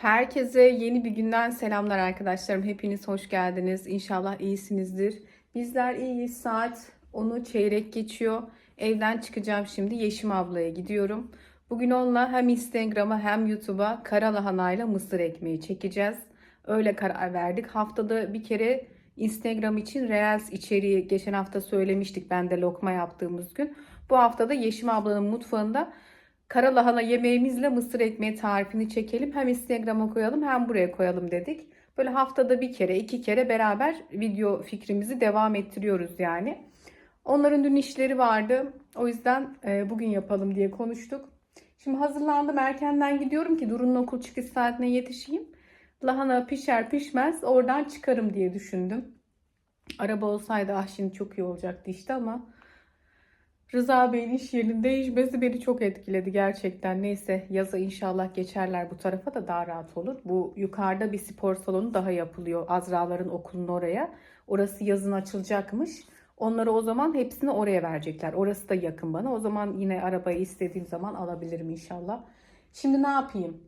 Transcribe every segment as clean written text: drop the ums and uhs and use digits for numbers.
Herkese yeni bir günden selamlar arkadaşlarım. Hepiniz hoş geldiniz. İnşallah iyisinizdir. Bizler iyiyiz. Saat 10'u çeyrek geçiyor. Evden çıkacağım şimdi. Yeşim ablaya gidiyorum. Bugün onunla hem Instagram'a hem YouTube'a karalahanayla mısır ekmeği çekeceğiz. Öyle karar verdik. Haftada bir kere Instagram için Reels içeriği geçen hafta söylemiştik. Ben de lokma yaptığımız gün. Bu haftada Yeşim ablanın mutfağında karalahana yemeğimizle mısır ekmeği tarifini çekelim. Hem Instagram'a koyalım hem buraya koyalım dedik. Böyle haftada bir kere, iki kere beraber video fikrimizi devam ettiriyoruz yani. Onların dün işleri vardı. O yüzden bugün yapalım diye konuştuk. Şimdi hazırlandım. Erkenden gidiyorum ki Duru'nun okul çıkış saatine yetişeyim. Lahana pişer pişmez oradan çıkarım diye düşündüm. Araba olsaydı şimdi çok iyi olacaktı işte ama Rıza Bey'in iş yerinin değişmesi beni çok etkiledi gerçekten. Neyse yaza inşallah geçerler bu tarafa da daha rahat olur. Bu yukarıda bir spor salonu daha yapılıyor. Azraların okulun oraya. Orası yazın açılacakmış. Onları o zaman hepsini oraya verecekler. Orası da yakın bana. O zaman yine arabayı istediğim zaman alabilirim inşallah. Şimdi ne yapayım?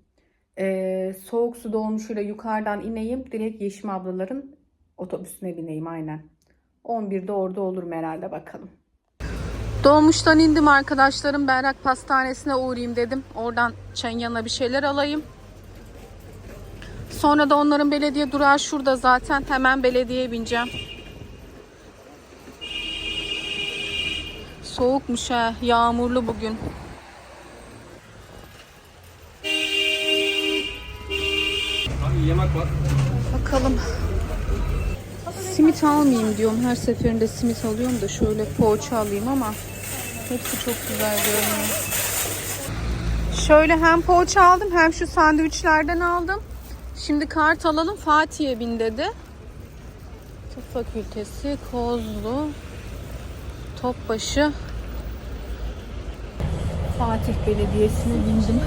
Soğuk su dolmuşuyla yukarıdan ineyim. Direkt Yeşim ablaların otobüsüne bineyim aynen. 11'de orada olurum herhalde bakalım. Dolmuştan indim arkadaşlarım. Berrak Pastanesi'ne uğrayayım dedim. Oradan çayın yanına bir şeyler alayım. Sonra da onların belediye durağı şurada zaten. Hemen belediyeye bineceğim. Soğukmuş ha. Yağmurlu bugün. Abi yemek var. Bakalım. Simit almayayım diyorum. Her seferinde simit alıyorum da şöyle poğaça alayım ama hepsi çok güzel görünüyor. Şöyle hem poğaça aldım hem şu sandviçlerden aldım. Şimdi kart alalım. Fatih'e bin dedi. Tıp Fakültesi, Kozlu, Topbaşı, Fatih Belediyesi'ne bindim.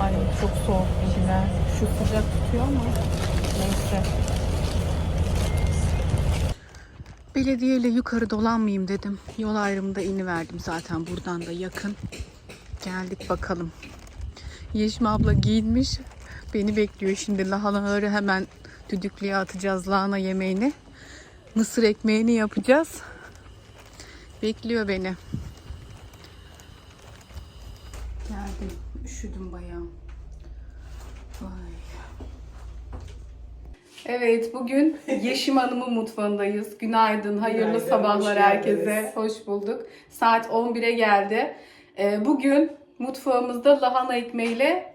Ay çok soğuk bugün. Şu sıcak tutuyor ama neyse. Belediyeyle yukarı dolanmayayım dedim. Yol ayrımında iniverdim zaten buradan da yakın. Geldik bakalım. Yeşim abla giyinmiş. Beni bekliyor şimdi. Lahanaları hemen düdüklüye atacağız lahana yemeğini. Mısır ekmeğini yapacağız. Bekliyor beni. Geldim. Üşüdüm bayağı. Vay. Evet, bugün Yeşim Hanım'ın mutfağındayız. Günaydın, hayırlı Günaydın, sabahlar hoş herkese. geldiniz. Hoş bulduk. Saat 11'e geldi. Bugün mutfağımızda lahana ekmeğiyle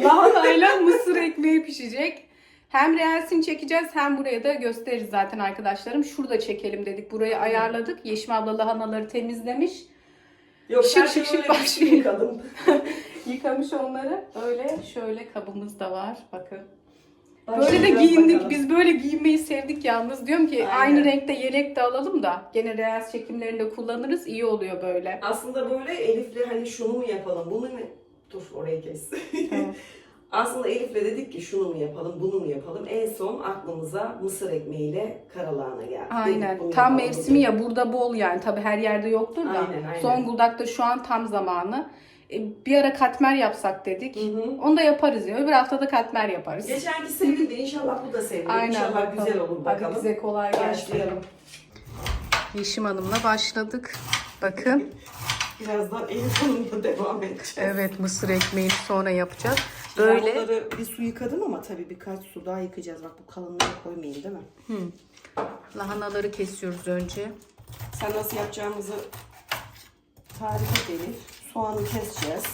lahanayla mısır ekmeği pişecek. Hem reelsini çekeceğiz hem buraya da gösteririz zaten arkadaşlarım. Şurada çekelim dedik. Burayı ayarladık. Yeşim abla lahanaları temizlemiş. Yok, Şık başlayalım. yıkadım. Yıkamış onları. Öyle şöyle kabımız da var. Bakın. Böyle de Başlayacağız giyindik. bakalım. Biz böyle giyinmeyi sevdik yalnız. Diyorum ki Aynen. aynı renkte yelek de alalım da gene reels çekimlerinde kullanırız. İyi oluyor böyle. Aslında böyle Elif'le hani şunu mu yapalım, bunu mu? Dur orayı kes. Tamam. Aslında Elif'le dedik ki şunu mu yapalım, bunu mu yapalım? En son aklımıza mısır ekmeğiyle karalahana geldi. Aynen. Dedik, bunu Tam yapalım, mevsimi bunu ya, burada bol yani. Tabii her yerde yoktur da. Aynen. Zonguldak'ta şu an tam zamanı. Bir ara katmer yapsak dedik. Hı. Onu da yaparız ya. Öbür hafta da katmer yaparız. Geçenki sevildi, inşallah bu da sevilir. Aynen. İnşallah bakalım. güzel olur bakalım. Hadi bize kolay gelsin. Başlayalım. Yeşim Hanım'la başladık. Bakın. Birazdan Elif Hanım'la devam edeceğiz. Evet, mısır ekmeğini sonra yapacağız. Böyle. Böyle. Bir su yıkadım ama tabii birkaç su daha yıkayacağız. Bak bu kalınlığı koymayayım değil mi? Lahanaları kesiyoruz önce. Sen nasıl yapacağımızı tarif edelim. Soğanı keseceğiz.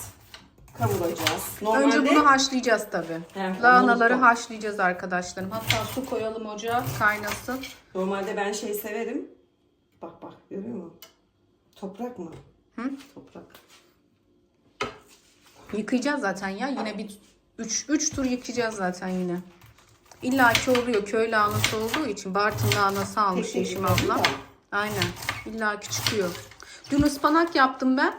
Kavuracağız. Önce bunu haşlayacağız tabii. He, Lahanaları unuttum. haşlayacağız arkadaşlarım. Hatta su koyalım ocağa, kaynasın. Normalde ben şey severim. Bak görüyor musun? Toprak mı? Hı? Toprak. Yıkayacağız zaten ya. Yine bir 3 tur yıkayacağız zaten yine. İlla ki oluyor. Köy lahanası olduğu için Bartın lahanası almış Tek Yeşim yıkadın abla. da. Aynen. İlla ki çıkıyor. Dün ıspanak yaptım ben.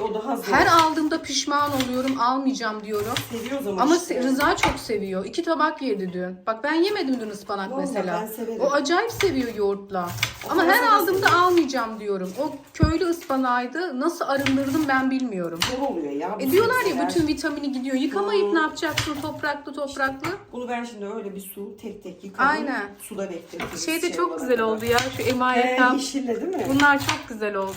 O daha zor. Her aldığımda pişman oluyorum. Almayacağım diyorum. Seviyoruz Ama işte. Rıza çok seviyor. 2 tabak yedi dün. Bak ben yemedim dün ıspanak Vallahi mesela. ben severim. O acayip seviyor yoğurtla. Ama her aldığımda almayacağım diyorum. O köylü ıspanağıydı. Nasıl arındırdım ben bilmiyorum. Zor oluyor ya. Diyorlar ya sebzeler. bütün vitamini gidiyor. Yıkamayıp ne yapacaksın topraklı? Bunu ben şimdi öyle bir su tek tek yıkadım. Aynen. Suda beklettim. Şey de çok güzel oldu ya. Şu emaye kap. Yeşille değil mi? Bunlar çok güzel oldu.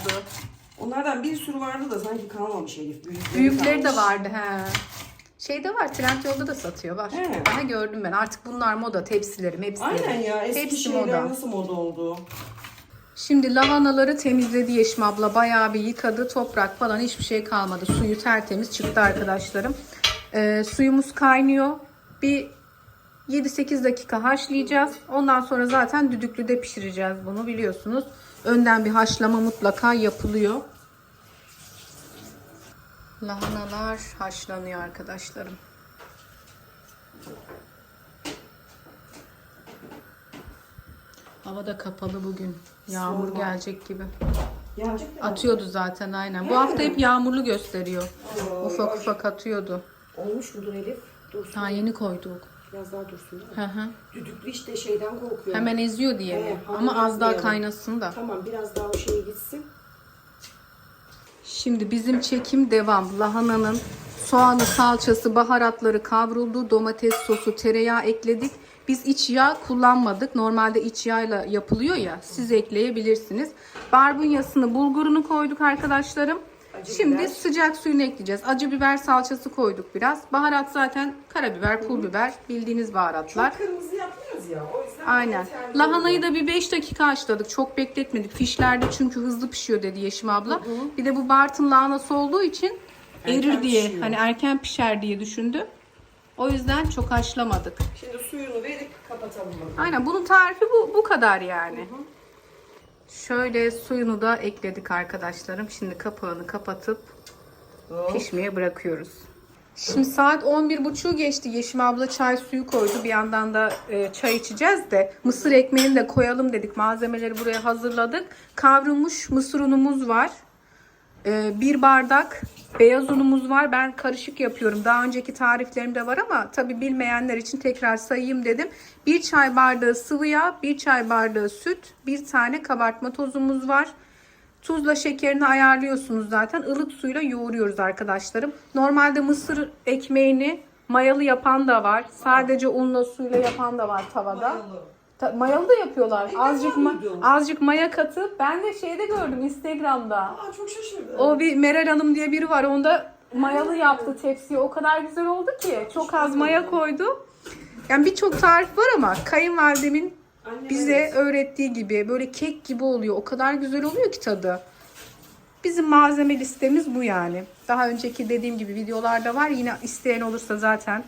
Onlardan bir sürü vardı da sanki kalmamış Elif. Büyükleri de kalmış. vardı he. Şeyde var, Trendyol'da da satıyor var. He. Daha gördüm ben. Artık bunlar moda, tepsilerim hepsi. Aynen ya, eski Hepsi şeyler moda. nasıl moda oldu? Şimdi lahanaları temizledi Yeşim abla. Bayağı bir yıkadı. Toprak falan hiçbir şey kalmadı. Suyu tertemiz çıktı arkadaşlarım. Suyumuz kaynıyor. Bir 7-8 dakika haşlayacağız. Ondan sonra zaten düdüklüde pişireceğiz bunu biliyorsunuz. Önden bir haşlama mutlaka yapılıyor. Lahanalar haşlanıyor arkadaşlarım. Hava da kapalı bugün. Yağmur Sorma. gelecek gibi. Yağacak mı? Atıyordu zaten aynen. Bu hafta hep yağmurlu gösteriyor. Ay, Ufak ay. ufak atıyordu. Olmuş mudur Elif? Dursun. Daha yeni koyduk. Biraz daha dursun değil mi? Hı hı. Düdüklü işte şeyden korkuyorum. Hemen eziyor diye mi? He, Ama hamur az daha ezmeyelim. kaynasın da. Tamam, biraz daha o şeye gitsin. Şimdi bizim çekim devam. Lahananın soğanı, salçası, baharatları kavruldu. Domates sosu, tereyağı ekledik. Biz iç yağ kullanmadık. Normalde iç yağla yapılıyor ya. Siz ekleyebilirsiniz. Barbunyasını, bulgurunu koyduk arkadaşlarım. Acı Şimdi biber. sıcak suyunu ekleyeceğiz. Acı biber salçası koyduk biraz. Baharat zaten karabiber, pul biber. Bildiğiniz baharatlar. Çok kırmızı yapmıyoruz ya. O yüzden Aynen. yeterli Lahanayı oluyor. da bir 5 dakika haşladık. Çok bekletmedik. Fişlerde çünkü hızlı pişiyor dedi Yeşim abla. Bir de bu Bartın lahanası olduğu için Erken erir diye pişiyor. hani erken pişer diye düşündü. O yüzden çok haşlamadık. Şimdi suyunu verip kapatalım bakalım. Aynen bunun tarifi bu kadar yani. Şöyle suyunu da ekledik arkadaşlarım. Şimdi kapağını kapatıp pişmeye bırakıyoruz. Şimdi saat 11.30 geçti. Yeşim abla çay suyu koydu. Bir yandan da çay içeceğiz de mısır ekmeğini de koyalım dedik. Malzemeleri buraya hazırladık. Kavrulmuş mısır unumuz var. 1 bardak beyaz unumuz var. Ben karışık yapıyorum. Daha önceki tariflerimde var ama tabi bilmeyenler için tekrar sayayım dedim. 1 çay bardağı sıvı yağ, 1 çay bardağı süt, 1 tane kabartma tozumuz var. Tuzla şekerini ayarlıyorsunuz zaten. Ilık suyla yoğuruyoruz arkadaşlarım. Normalde mısır ekmeğini mayalı yapan da var. Sadece unla suyla yapan da var tavada. Mayalı. Mayalı da yapıyorlar. İlk Azıcık defa duydum. azıcık maya katıp ben de şeyde gördüm Instagram'da. Aa, çok şaşırdım. O bir Meral Hanım diye biri var. Onda mayalı yaptı tepsiye. O kadar güzel oldu ki. Çok az maya koydu. Yani birçok tarif var ama kayınvalidemin Annem bize evet. öğrettiği gibi böyle kek gibi oluyor. O kadar güzel oluyor ki tadı. Bizim malzeme listemiz bu yani. Daha önceki dediğim gibi videolarda var. Yine isteyen olursa zaten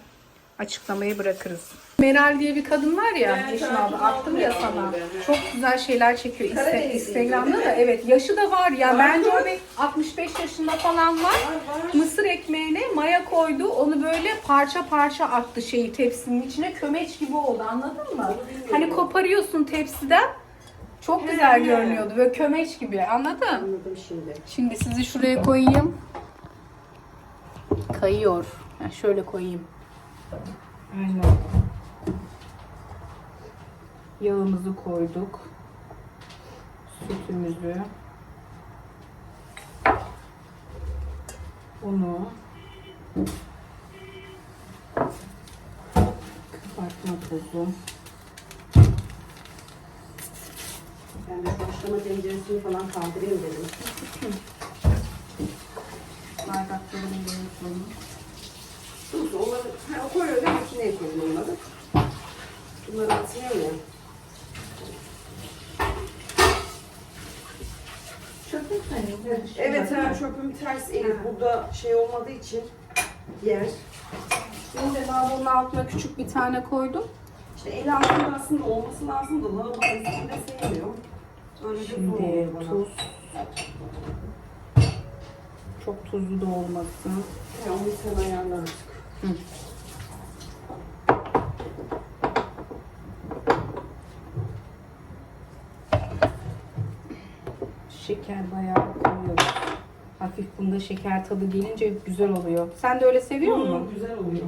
açıklamayı bırakırız. Meral diye bir kadın var ya. Evet, Yeşim evet, abla attım ya evet, sana. evet. Çok güzel şeyler çekiyor. Karadenizli Instagram'da değil da mi? evet. Yaşı da var ya. Var Bence mı? o bir 65 yaşında falan var. Var. Mısır ekmeğine maya koydu. Onu böyle parça parça attı şeyi tepsinin içine. Kömeç gibi oldu. Anladın mı? Hani koparıyorsun tepsiden. Çok güzel He. görünüyordu. Böyle kömeç gibi. Anladın? Anladım şimdi. Şimdi sizi şuraya koyayım. Kayıyor. Ha, şöyle koyayım. Aynen. Yağımızı koyduk. Sütümüzü. Unu. Kabartma tozu. Ben de haşlama tenceresini falan kaldırayım dedim. Bardaklarını da unutmayın. Dur, onları koy öyle makineye koyun onları. Bunları atayım ya. Çöpün hani. Evet, çöpüm ters Elif. Burada şey olmadığı için yer. Şimdi de lavabonun altına küçük bir tane koydum. İşte el altında aslında olması lazım da lavabo üstünde sevmiyor. Öyle de zor Şimdi oluyor bana. tuz. Çok tuzlu da olmasın. Ya onu sen ayarla artık. Şeker bayağı koyuyoruz. Hafif bunda şeker tadı gelince güzel oluyor. Sen de öyle seviyor musun? Güzel oluyor.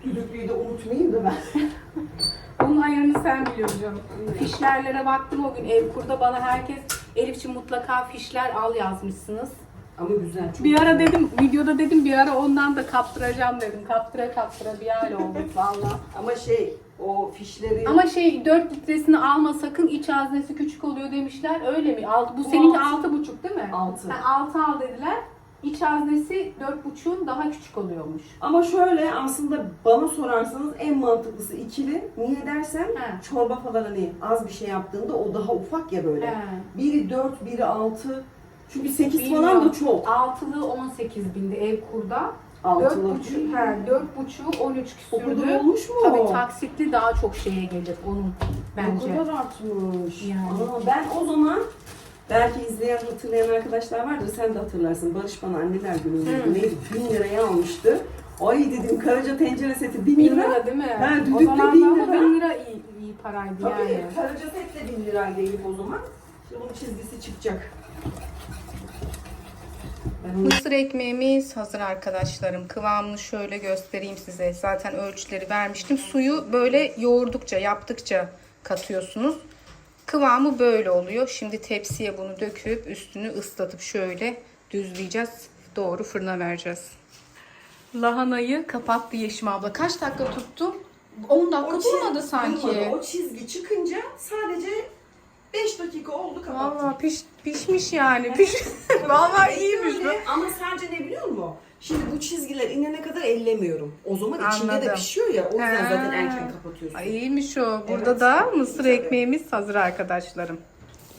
Düdüklüyü de unutmayayım da ben. Bunun ayarını sen biliyorsun canım. Fişlerlere baktım o gün Evkur'da, bana herkes Elif'ciğim mutlaka fişler al yazmışsınız. Ama güzel. Çok Bir ara güzel. dedim, videoda dedim bir ara ondan da kaptıracağım dedim. Kaptıra kaptıra bir hal olduk valla. Ama o fişleri... Ama 4 litresini alma sakın, iç haznesi küçük oluyor demişler. Öyle mi? Bu seninki 6,5 değil mi? 6. 6 al dediler. İç haznesi 4,5'un daha küçük oluyormuş. Ama şöyle aslında bana sorarsanız en mantıklısı ikili. Niye dersen He. çorba falan hani az bir şey yaptığında o daha ufak ya böyle. He. Biri 4, biri 6. Çünkü 8 Bilmiyorum. falan da çok. 6'lı 18 bindi Evkur'da. 6'lı. 4,5 13 O kadar küsürdü. olmuş mu? Tabii taksitli daha çok şeye gelir onun bence. O kadar artmış. Yani. Aa, ben o zaman belki izleyen hatırlayan arkadaşlar vardır, sen de hatırlarsın. Barış bana anneler günü neydi 1000 liraya almıştı. Ay dedim Karaca tencere seti 1000 1000 lira. lira değil mi? Ha, O düdüklü zaman 1000 da lira. 1000 lira iyi paraydı Tabii yani. Karaca set de 1000 liraydı Elif o zaman. Şimdi bunun çizgisi çıkacak. Ben onu... Mısır ekmeğimiz hazır arkadaşlarım. Kıvamını şöyle göstereyim size. Zaten ölçüleri vermiştim. Suyu böyle yoğurdukça, yaptıkça katıyorsunuz. Kıvamı böyle oluyor. Şimdi tepsiye bunu döküp üstünü ıslatıp şöyle düzleyeceğiz. Doğru fırına vereceğiz. Lahanayı kapattı Yeşim abla. Kaç dakika tuttu? 10 dakika durmadı sanki. Durmadı. O çizgi çıkınca sadece 5 dakika oldu kapattım. Valla pişmiş yani. Vallahi iyiymiş bu. Ama sadece ne biliyor musun? Şimdi bu çizgiler inene kadar ellemiyorum. O zaman içinde de Anladım. pişiyor ya. O yüzden He. zaten erken kapatıyorsun. Ay, iyiymiş o. Burada Evet. da mısır Tabii. ekmeğimiz hazır arkadaşlarım.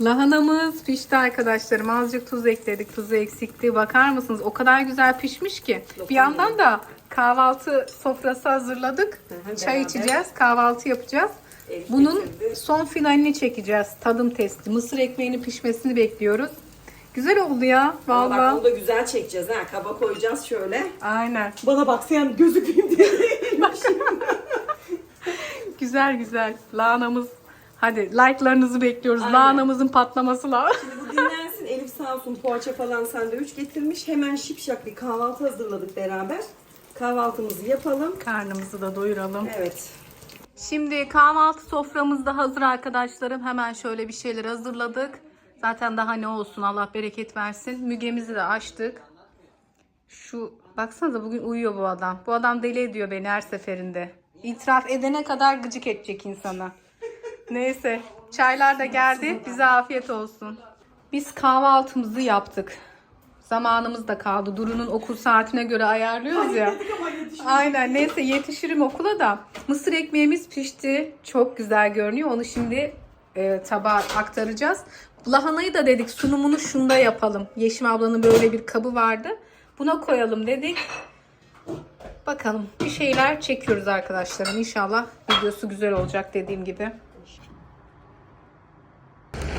Lahanamız pişti arkadaşlarım. Azıcık tuz ekledik. Tuzu eksikti. Bakar mısınız? O kadar güzel pişmiş ki. Bir yandan da kahvaltı sofrası hazırladık. Hı hı, Çay beraber. içeceğiz. Kahvaltı yapacağız. Elif Bunun getirdi. son finalini çekeceğiz. Tadım testi. Mısır ekmeğinin pişmesini bekliyoruz. Güzel oldu ya. Ama bak Vallahi. onu da güzel çekeceğiz ha. Kaba koyacağız şöyle. Aynen. Bana bak sen gözükeyim diye. Güzel güzel. Lahanamız. Hadi like'larınızı bekliyoruz. Aynen. Lahanamızın patlaması lazım. Şimdi bu dinlensin. Elif sağ olsun poğaça falan sandviç getirmiş. Hemen şipşak bir kahvaltı hazırladık beraber. Kahvaltımızı yapalım. Karnımızı da doyuralım. Evet. Şimdi kahvaltı soframız da hazır arkadaşlarım. Hemen şöyle bir şeyler hazırladık. Zaten daha ne olsun, Allah bereket versin. Mügemizi de açtık. Şu baksanıza bugün uyuyor bu adam. Bu adam deli ediyor beni her seferinde. İtiraf edene kadar gıcık edecek insana. Neyse. Çaylar da geldi. Bize afiyet olsun. Biz kahvaltımızı yaptık. Zamanımız da kaldı. Duru'nun okul saatine göre ayarlıyoruz ya. Aynen. Neyse yetişirim okula da. Mısır ekmeğimiz pişti. Çok güzel görünüyor. Onu şimdi tabağa aktaracağız. Lahanayı da dedik sunumunu şunda yapalım. Yeşim ablanın böyle bir kabı vardı. Buna koyalım dedik. Bakalım. Bir şeyler çekiyoruz arkadaşlarım. İnşallah videosu güzel olacak dediğim gibi.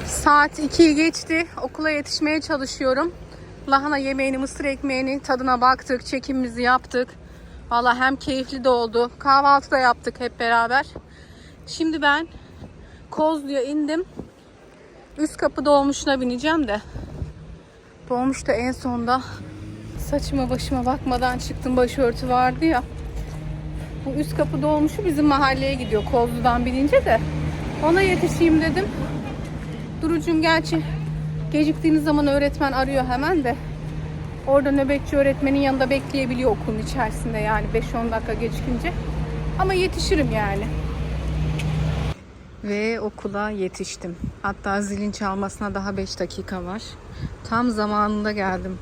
Saat 2'yi geçti. Okula yetişmeye çalışıyorum. Lahana yemeğini, mısır ekmeğinin tadına baktık. Çekimimizi yaptık. Valla hem keyifli de oldu. Kahvaltı da yaptık hep beraber. Şimdi ben Kozlu'ya indim. Üst kapı dolmuşuna bineceğim de. Dolmuş da en sonda saçıma başıma bakmadan çıktım. Başörtü vardı ya. Bu üst kapı dolmuşu bizim mahalleye gidiyor. Kozlu'dan binince de. Ona yetişeyim dedim. Durucum gerçi geciktiğiniz zaman öğretmen arıyor hemen de. Orada nöbetçi öğretmenin yanında bekleyebiliyor okulun içerisinde yani 5-10 dakika gecikince. Ama yetişirim yani. Ve okula yetiştim. Hatta zilin çalmasına daha 5 dakika var. Tam zamanında geldim.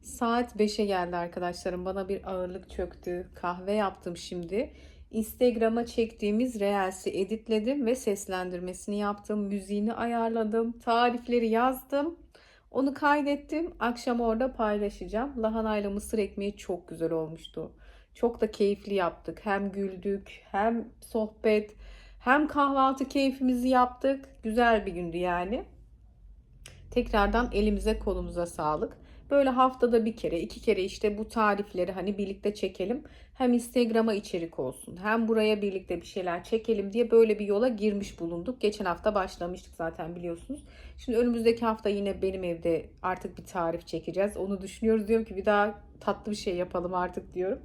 Saat 5'e geldi arkadaşlarım. Bana bir ağırlık çöktü. Kahve yaptım şimdi. Instagram'a çektiğimiz Reels'i editledim ve seslendirmesini yaptım. Müziğini ayarladım. Tarifleri yazdım. Onu kaydettim. Akşam orada paylaşacağım. Lahanayla mısır ekmeği çok güzel olmuştu. Çok da keyifli yaptık. Hem güldük, hem sohbet, hem kahvaltı keyfimizi yaptık. Güzel bir gündü yani. Tekrardan elimize kolumuza sağlık. Böyle haftada bir kere, 2 kere işte bu tarifleri hani birlikte çekelim. Hem Instagram'a içerik olsun, hem buraya birlikte bir şeyler çekelim diye böyle bir yola girmiş bulunduk. Geçen hafta başlamıştık zaten biliyorsunuz. Şimdi önümüzdeki hafta yine benim evde artık bir tarif çekeceğiz. Onu düşünüyoruz. Diyorum ki bir daha tatlı bir şey yapalım artık diyorum.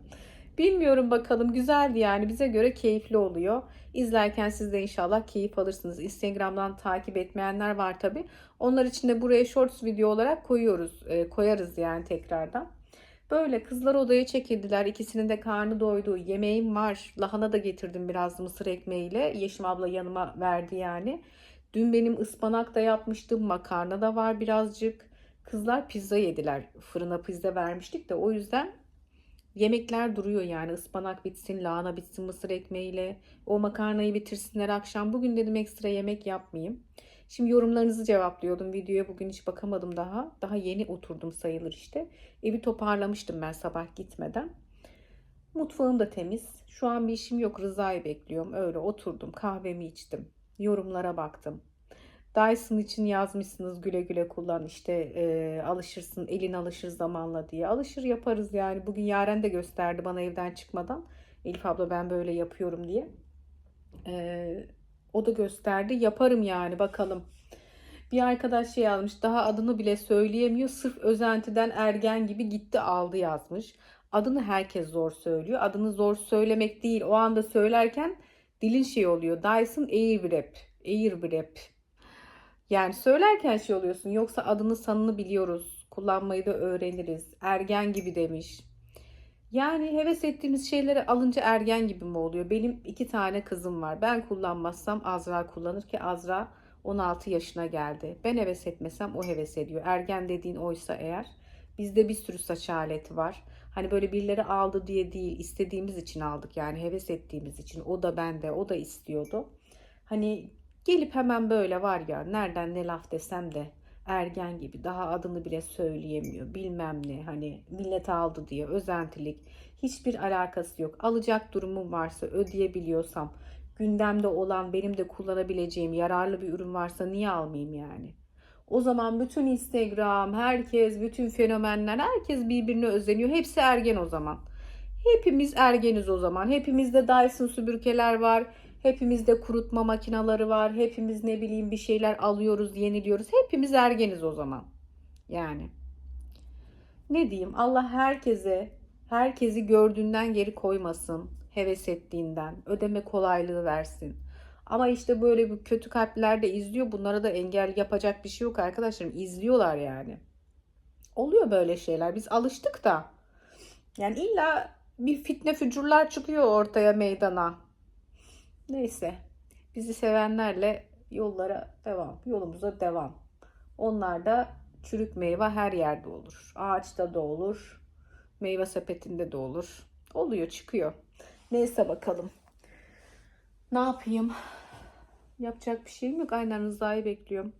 Bilmiyorum, bakalım, güzeldi yani, bize göre keyifli oluyor. İzlerken siz de inşallah keyif alırsınız. Instagram'dan takip etmeyenler var tabi. Onlar için de buraya shorts video olarak koyarız yani tekrardan. Böyle kızlar odaya çekildiler. İkisinin de karnı doydu. Yemeğim var. Lahana da getirdim biraz mısır ekmeğiyle. Yeşim abla yanıma verdi yani. Dün benim ıspanak da yapmıştım. Makarna da var birazcık. Kızlar pizza yediler. Fırına pizza vermiştik de o yüzden yemekler duruyor yani. Ispanak bitsin, lahana bitsin mısır ekmeğiyle. O makarnayı bitirsinler akşam. Bugün dedim ekstra yemek yapmayayım. Şimdi yorumlarınızı cevaplıyordum. Videoya bugün hiç bakamadım daha. Daha yeni oturdum sayılır işte. Evi toparlamıştım ben sabah gitmeden. Mutfağım da temiz. Şu an bir işim yok. Rıza'yı bekliyorum. Öyle oturdum. Kahvemi içtim. Yorumlara baktım. Dyson için yazmışsınız, güle güle kullan işte, alışırsın, elin alışır zamanla diye. Alışır, yaparız yani. Bugün Yaren de gösterdi bana evden çıkmadan. Elif abla ben böyle yapıyorum diye. O da gösterdi. Yaparım yani, bakalım. Bir arkadaş şey almış, daha adını bile söyleyemiyor. Sırf özentiden ergen gibi gitti aldı yazmış. Adını herkes zor söylüyor. Adını zor söylemek değil. O anda söylerken dilin şey oluyor. Dyson Airwrap. Airwrap. Yani söylerken şey oluyorsun. Yoksa adını sanını biliyoruz. Kullanmayı da öğreniriz. Ergen gibi demiş. Yani heves ettiğimiz şeyleri alınca ergen gibi mi oluyor? Benim 2 tane kızım var. Ben kullanmazsam Azra kullanır ki Azra 16 yaşına geldi. Ben heves etmesem o heves ediyor. Ergen dediğin oysa eğer. Bizde bir sürü saç aleti var. Hani böyle birileri aldı diye değil, istediğimiz için aldık. Yani heves ettiğimiz için. O da bende, o da istiyordu. Hani gelip hemen böyle var ya, nereden ne laf desem de ergen gibi, daha adını bile söyleyemiyor, bilmem ne, hani millet aldı diye özentilik, hiçbir alakası yok. Alacak durumum varsa, ödeyebiliyorsam, gündemde olan, benim de kullanabileceğim yararlı bir ürün varsa niye almayayım yani? O zaman bütün Instagram, herkes, bütün fenomenler, herkes birbirine özeniyor. Hepsi ergen o zaman. Hepimiz ergeniz o zaman. Hepimizde Dyson süpürgeler var. Hepimizde kurutma makineleri var. Hepimiz ne bileyim bir şeyler alıyoruz, yeniliyoruz. Hepimiz ergeniz o zaman. Yani ne diyeyim? Allah herkesi gördüğünden geri koymasın. Heves ettiğinden. Ödeme kolaylığı versin. Ama işte böyle bir kötü kalpler de izliyor. Bunlara da engel yapacak bir şey yok arkadaşlarım. İzliyorlar yani. Oluyor böyle şeyler. Biz alıştık da. Yani illa bir fitne fücurlar çıkıyor ortaya, meydana. Neyse. Bizi sevenlerle yollara devam. Yolumuza devam. Onlar da çürük meyve her yerde olur. Ağaçta da olur. Meyve sepetinde de olur. Oluyor, çıkıyor. Neyse bakalım. Ne yapayım? Yapacak bir şeyim yok. Aynen Rıza'yı bekliyorum.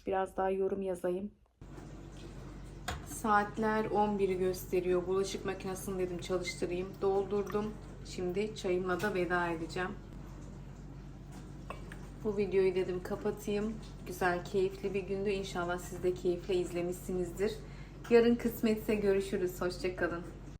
Biraz daha yorum yazayım. Saatler 11'i gösteriyor. Bulaşık makinesini dedim çalıştırayım. Doldurdum. Şimdi çayımla da veda edeceğim. Bu videoyu dedim kapatayım. Güzel, keyifli bir gündü. İnşallah siz de keyifle izlemişsinizdir. Yarın kısmetse görüşürüz. Hoşça kalın.